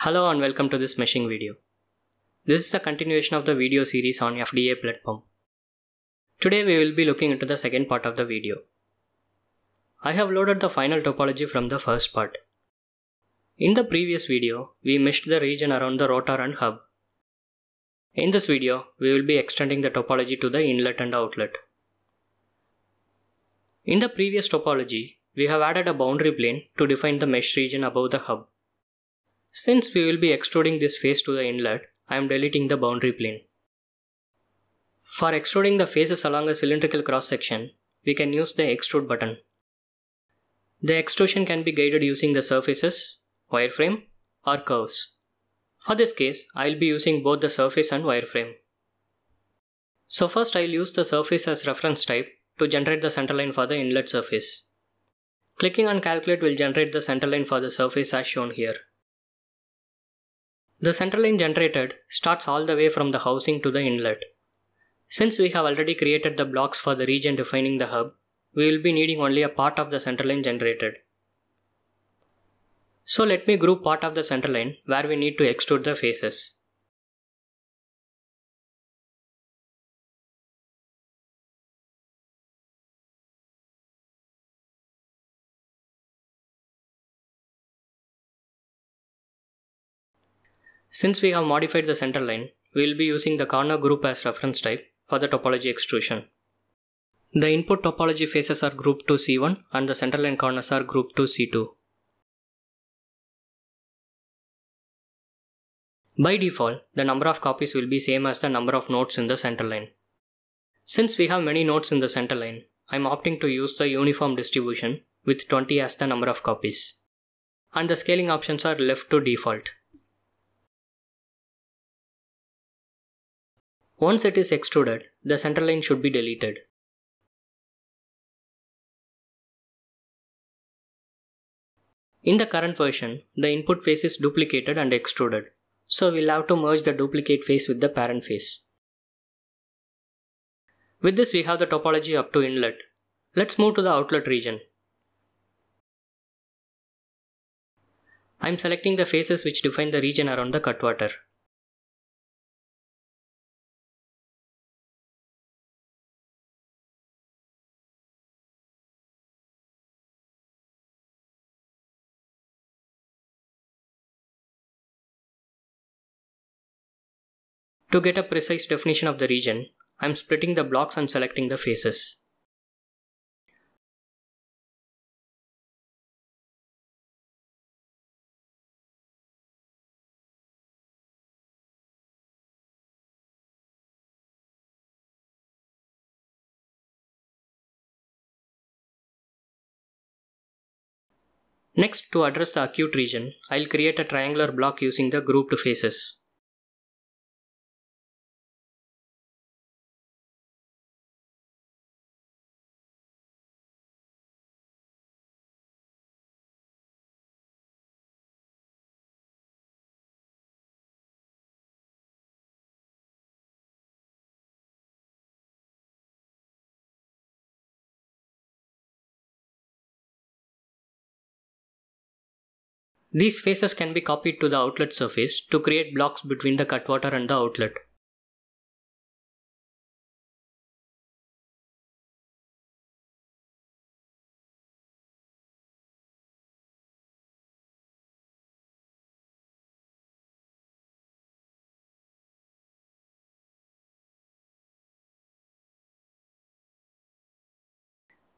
Hello and welcome to this meshing video. This is a continuation of the video series on FDA platform. Today we will be looking into the second part of the video. I have loaded the final topology from the first part. In the previous video, we meshed the region around the rotor and hub. In this video, we will be extending the topology to the inlet and outlet. In the previous topology, we have added a boundary plane to define the mesh region above the hub. Since we will be extruding this face to the inlet, I am deleting the boundary plane. For extruding the faces along a cylindrical cross section, we can use the extrude button. The extrusion can be guided using the surfaces, wireframe, or curves. For this case, I will be using both the surface and wireframe. So first I will use the surface as reference type to generate the centerline for the inlet surface. Clicking on calculate will generate the centerline for the surface as shown here. The centerline generated starts all the way from the housing to the inlet. Since we have already created the blocks for the region defining the hub, we will be needing only a part of the centerline generated. So let me group part of the centerline where we need to extrude the faces. Since we have modified the centerline, we will be using the corner group as reference type for the topology extrusion. The input topology faces are grouped to C1 and the centerline corners are grouped to C2. By default, the number of copies will be same as the number of nodes in the centerline. Since we have many nodes in the centerline, I am opting to use the uniform distribution with 20 as the number of copies. And the scaling options are left to default. Once it is extruded, the centerline should be deleted. In the current version, the input face is duplicated and extruded, so we'll have to merge the duplicate face with the parent face. With this we have the topology up to inlet. Let's move to the outlet region. I am selecting the faces which define the region around the cutwater. To get a precise definition of the region, I am splitting the blocks and selecting the faces. Next, to address the acute region, I will create a triangular block using the grouped faces. These faces can be copied to the outlet surface to create blocks between the cutwater and the outlet.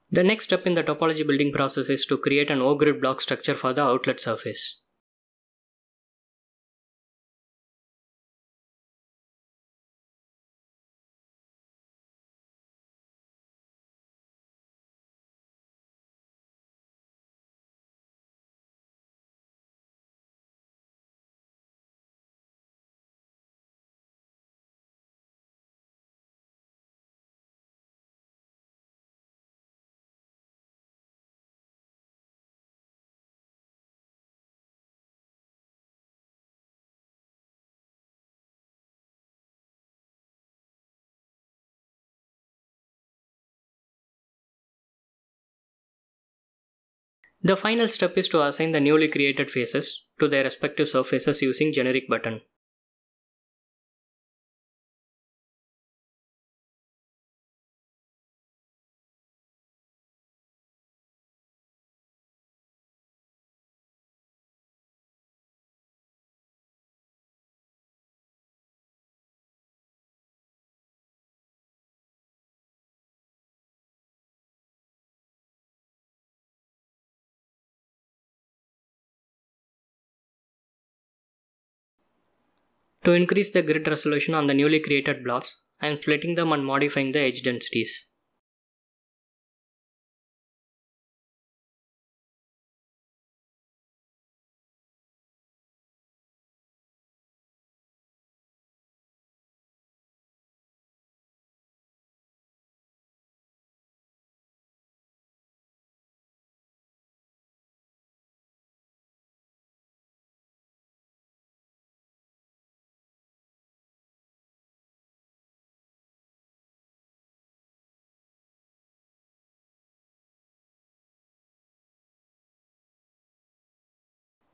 The next step in the topology building process is to create an O-grid block structure for the outlet surface. The final step is to assign the newly created faces to their respective surfaces using generic button. To increase the grid resolution on the newly created blocks, I am splitting them and modifying the edge densities.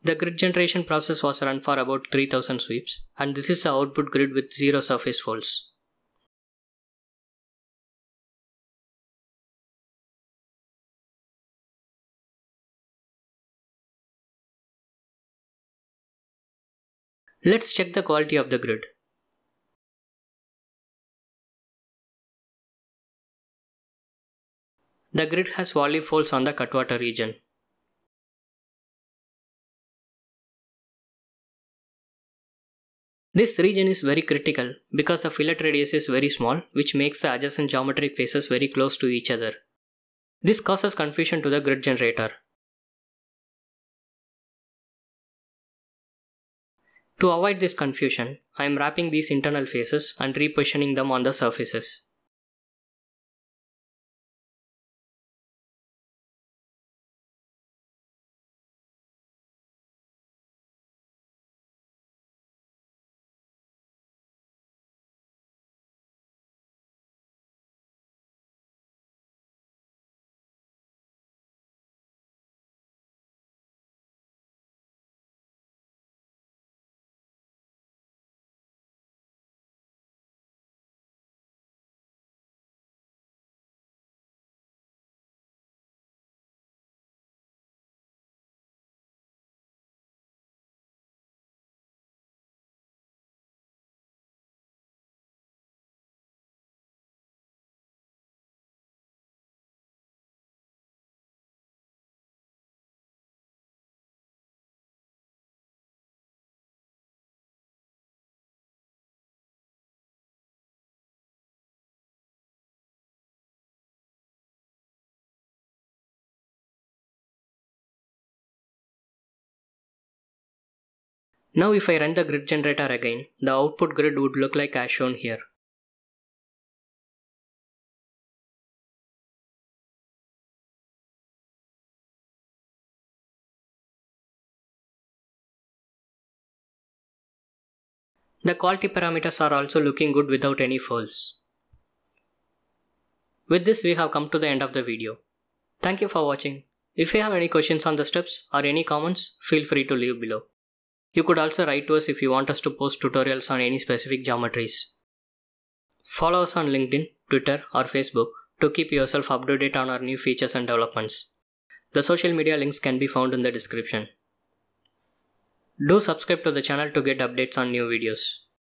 The grid generation process was run for about 3000 sweeps, and this is the output grid with 0 surface folds. Let's check the quality of the grid. The grid has volley folds on the cutwater region. This region is very critical because the fillet radius is very small, which makes the adjacent geometric faces very close to each other. This causes confusion to the grid generator. To avoid this confusion, I am wrapping these internal faces and repositioning them on the surfaces. Now if I run the grid generator again, the output grid would look like as shown here. The quality parameters are also looking good without any folds. With this we have come to the end of the video. Thank you for watching. If you have any questions on the steps or any comments, feel free to leave below. You could also write to us if you want us to post tutorials on any specific geometries. Follow us on LinkedIn, Twitter or Facebook to keep yourself up to date on our new features and developments. The social media links can be found in the description. Do subscribe to the channel to get updates on new videos.